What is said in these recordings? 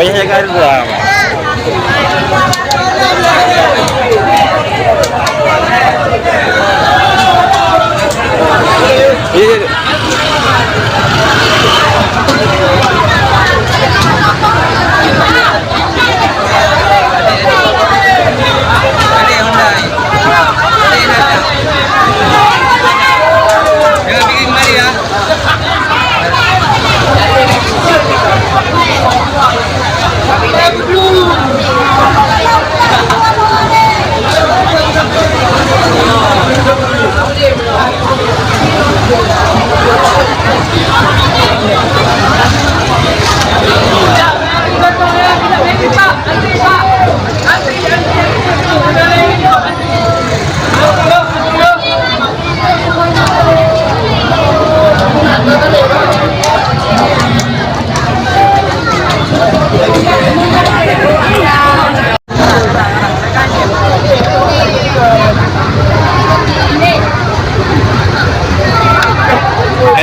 payah jaga dulu. Iya.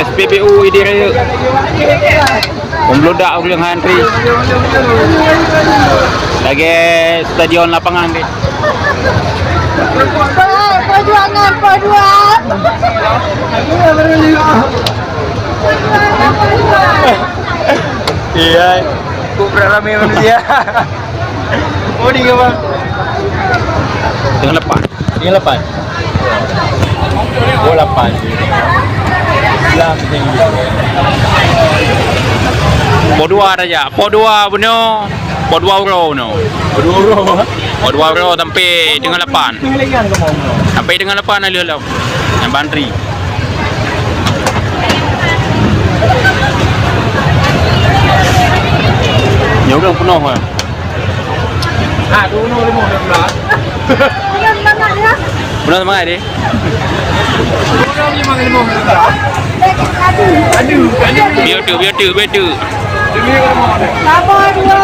SPBU Idiraya pembludak ulang antri lagi stadion lapangan ni perjuangan iya aku beramai manusia oh di apa dengan lepas oh lepas lah Podua aja, Podua punya, Podua euro no. Podua euro sampai dengan 8. Sampai dengan 8 alih lah. Yang bantri. Ya udah penuh ah. Aduh, no 15. Penuh semangat deh. Biar tu. Sabar dua.